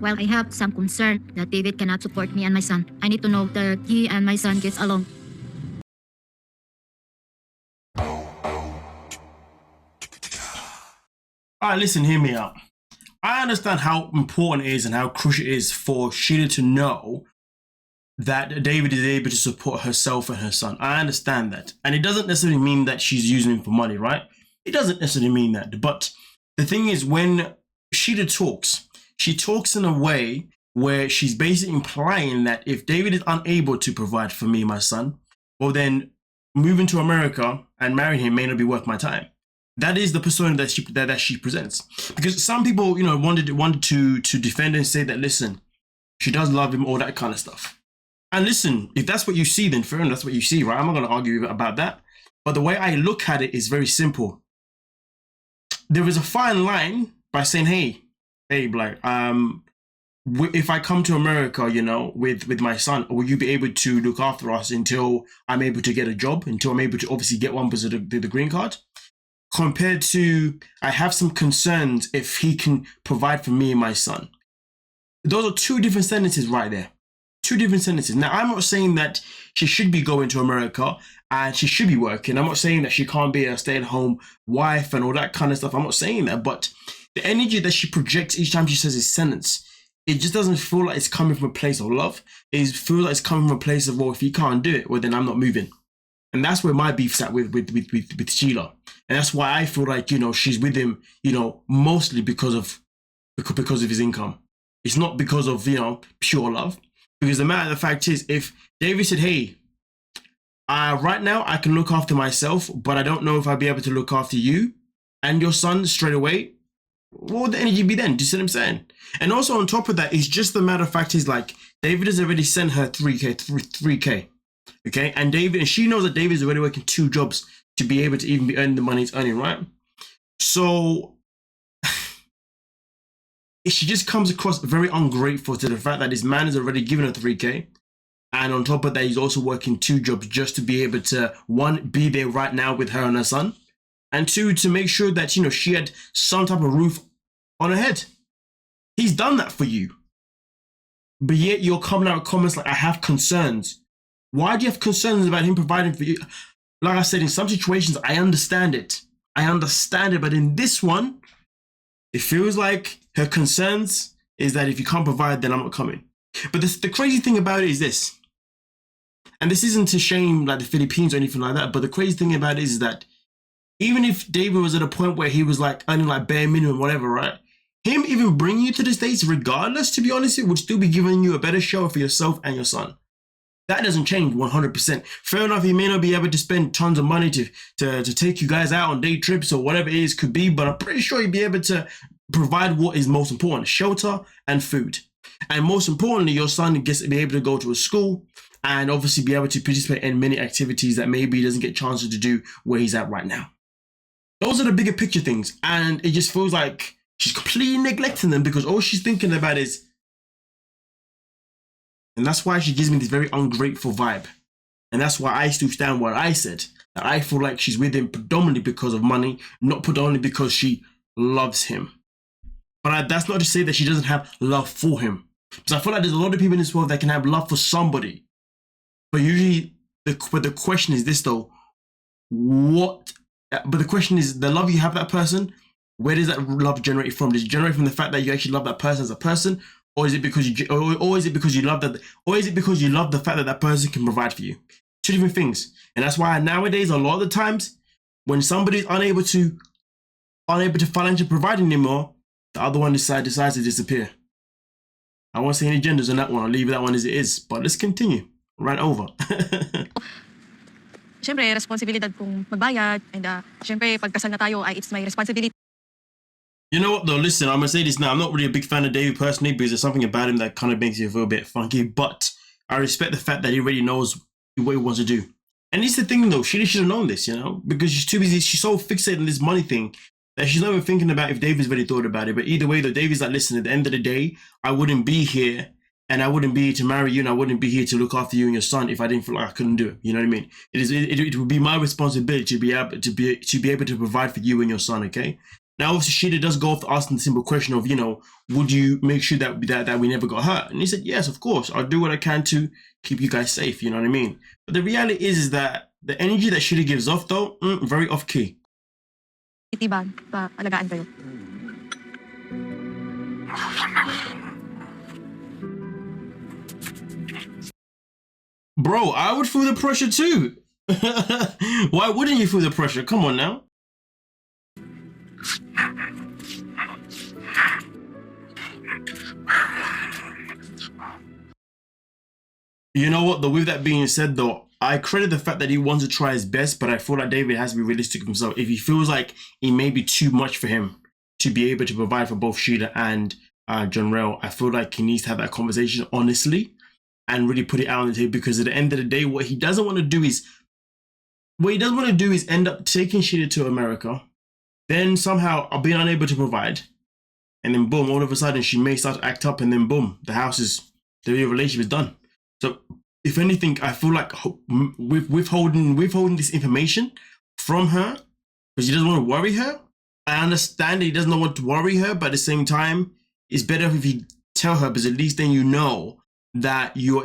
While I have some concern that David cannot support me and my son, I need to know that he and my son gets along. Alright, listen, hear me out. I understand how important it is and how crucial it is for Sheila to know that David is able to support herself and her son. I understand that. And it doesn't necessarily mean that she's using him for money, right? It doesn't necessarily mean that. But the thing is, when Sheila talks, she talks in a way where she's basically implying that if David is unable to provide for me and my son, well then moving to America and marrying him may not be worth my time. That is the persona that she presents. Because some people, wanted to defend and say that, listen, she does love him, all that kind of stuff. And listen, if that's what you see, then fair enough, that's what you see, right? I'm not going to argue about that. But the way I look at it is very simple. There is a fine line by saying, hey, like, if I come to America, with my son, will you be able to look after us until I'm able to get a job, until I'm able to obviously get one because of the green card? Compared to, I have some concerns if he can provide for me and my son. Those are two different sentences right there. Two different sentences. Now, I'm not saying that she should be going to America and she should be working. I'm not saying that she can't be a stay-at-home wife and all that kind of stuff. I'm not saying that. But the energy that she projects each time she says this sentence, it just doesn't feel like it's coming from a place of love. It feels like it's coming from a place of, well, if you can't do it, well, then I'm not moving. And that's where my beef's at with Sheila. And that's why I feel like, she's with him, mostly because of his income. It's not because of, pure love. Because the matter of the fact is, if David said, hey, right now I can look after myself, but I don't know if I'll be able to look after you and your son straight away, what would the energy be then? Do you see what I'm saying? And also on top of that, it's just the matter of fact is, like, David has already sent her 3K. Okay, and she knows that David's already working 2 jobs to be able to even be earning the money he's earning, right? So she just comes across very ungrateful to the fact that this man has already given her 3K, and on top of that, he's also working 2 jobs just to be able to, 1, be there right now with her and her son, and 2, to make sure that she had some type of roof on her head. He's done that for you, but yet you're coming out with comments like, I have concerns. Why do you have concerns about him providing for you? Like I said, in some situations, I understand it. But in this one, it feels like her concerns is that if you can't provide, then I'm not coming. But the crazy thing about it is this, and this isn't to shame like the Philippines or anything like that, but the crazy thing about it is that even if David was at a point where he was like earning like bare minimum, whatever, right? Him even bringing you to the States, regardless, to be honest, it would still be giving you a better show for yourself and your son. That doesn't change 100%. Fair enough, he may not be able to spend tons of money to take you guys out on day trips or whatever it is could be, but I'm pretty sure he'd be able to provide what is most important, shelter and food. And most importantly, your son gets to be able to go to a school and obviously be able to participate in many activities that maybe he doesn't get chances to do where he's at right now. Those are the bigger picture things. And it just feels like she's completely neglecting them because all she's thinking about is, and that's why she gives me this very ungrateful vibe. And that's why I still stand where I said that I feel like she's with him predominantly because of money, not predominantly because she loves him. But that's not to say that she doesn't have love for him. Because I feel like there's a lot of people in this world that can have love for somebody. But usually, the question is this though, but the question is, the love you have for that person, where does that love generate from? Does it generate from the fact that you actually love that person as a person? Or is it because you love that? Or is it because you love the fact that that person can provide for you? 2 different things. And that's why nowadays, a lot of the times, when somebody's unable to financially provide anymore, the other one decides to disappear. I won't say any genders on that one. I'll leave that one as it is. But let's continue. Right over. Siyempre, responsibilidad kong magbayad. And siyempre, pagkasal na tayo, it's my responsibility. You know what though, listen, I'm going to say this now. I'm not really a big fan of David personally because there's something about him that kind of makes you feel a bit funky. But I respect the fact that he already knows what he wants to do. And it's the thing though, she should have known this, because she's too busy. She's so fixated on this money thing that she's not even thinking about if David's really thought about it. But either way though, David's like, listen, at the end of the day, I wouldn't be here and I wouldn't be here to marry you and I wouldn't be here to look after you and your son if I didn't feel like I couldn't do it. You know what I mean? It would be my responsibility to be able to provide for you and your son, okay? Now, obviously, Sheila does go off to ask the simple question of, you know, would you make sure that we never got hurt? And he said, yes, of course. I'll do what I can to keep you guys safe. You know what I mean? But the reality is that the energy that Sheila gives off, though, very off key. Itiban, paalagaan kayo. Bro, I would feel the pressure too. Why wouldn't you feel the pressure? Come on now. You know what, though, with that being said, though, I credit the fact that he wants to try his best, but I feel like David has to be realistic with himself. If he feels like it may be too much for him to be able to provide for both Sheila and Jonrell, I feel like he needs to have that conversation honestly and really put it out on the table, because at the end of the day, what he doesn't want to do is end up taking Sheila to America, then somehow being unable to provide, and then boom, all of a sudden she may start to act up, and then boom, the relationship is done. So if anything, I feel like withholding this information from her because he doesn't want to worry her. I understand that he doesn't want to worry her, but at the same time, it's better if you tell her, because at least then you know that you're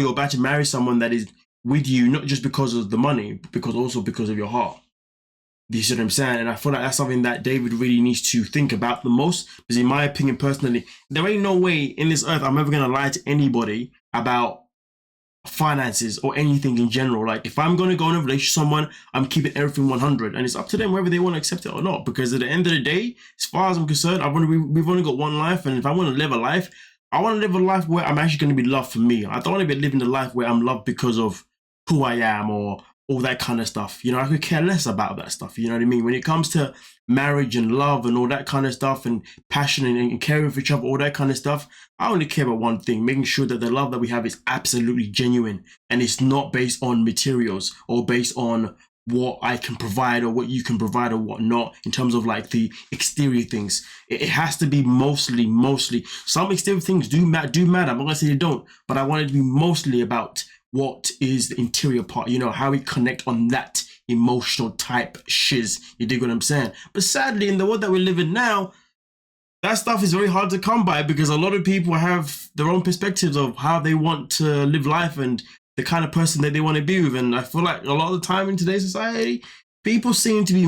about to marry someone that is with you, not just because of the money, but also because of your heart. You see what I'm saying? And I feel like that's something that David really needs to think about the most, because in my opinion, personally, there ain't no way in this earth I'm ever going to lie to anybody about finances or anything in general. Like, if I'm going to go in a relationship with someone, I'm keeping everything 100, and it's up to them whether they want to accept it or not, because at the end of the day, as far as I'm concerned, we've only got one life, and if I want to live a life, I want to live a life where I'm actually going to be loved for me. I don't want to be living the life where I'm loved because of who I am or all that kind of stuff. You know, I could care less about that stuff. You know what I mean? When it comes to marriage and love and all that kind of stuff, and passion and caring for each other, all that kind of stuff, I only care about one thing: making sure that the love that we have is absolutely genuine, and it's not based on materials or based on what I can provide or what you can provide or what not, in terms of like the exterior things. It has to be mostly. Some exterior things do matter. I'm not gonna say they don't, but I want it to be mostly about what is the interior part, you know, how we connect on that emotional type shiz. You dig what I'm saying? But sadly, in the world that we live in now, that stuff is very hard to come by, because a lot of people have their own perspectives of how they want to live life and the kind of person that they want to be with. And I feel like a lot of the time in today's society, people seem to be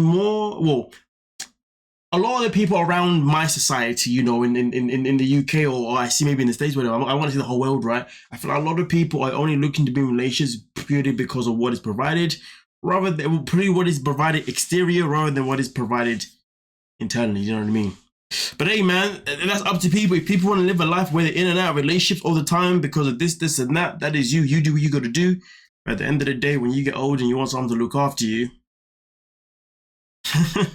a lot of the people around my society, you know, in the UK, or I see maybe in the States, whatever, I want to see the whole world, right? I feel like a lot of people are only looking to be in relationships purely because of what is provided, rather than what is provided exterior, rather than what is provided internally. You know what I mean? But hey, man, that's up to people. If people want to live a life where they're in and out of relationships all the time because of this, and that, that is you. You do what you got to do. But at the end of the day, when you get old and you want someone to look after you, the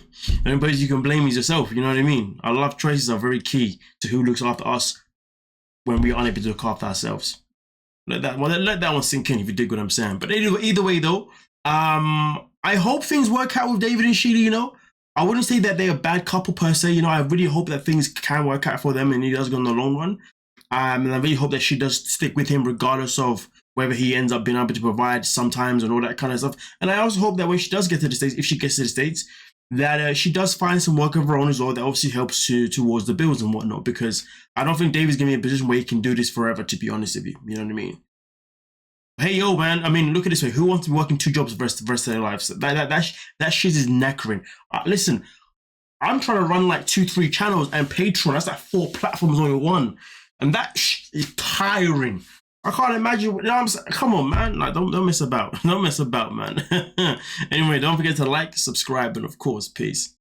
only person you can blame is yourself. You know what I mean? Our life choices are very key to who looks after us when we are unable to look after ourselves. Let that one sink in, if you dig what I'm saying. But either way, though, I hope things work out with David and Sheila. You know, I wouldn't say that they're a bad couple per se. You know, I really hope that things can work out for them and he does go in the long run. And I really hope that she does stick with him regardless of whether he ends up being able to provide sometimes and all that kind of stuff. And I also hope that when she does get to the States, if she gets to the States, that she does find some work of her own as well that obviously helps towards the bills and whatnot, because I don't think David's going to be in a position where he can do this forever, to be honest with you. You know what I mean? Hey, yo, man, I mean, look at it this way. Who wants to be working 2 jobs the rest of their lives? That shit is knackering. Listen, I'm trying to run like 2-3 channels and Patreon. That's like 4 platforms on one. And that is tiring. I can't imagine. You know what I'm saying? Come on, man. Like, don't mess about. Don't mess about, man. Anyway, don't forget to like, subscribe, and of course, peace.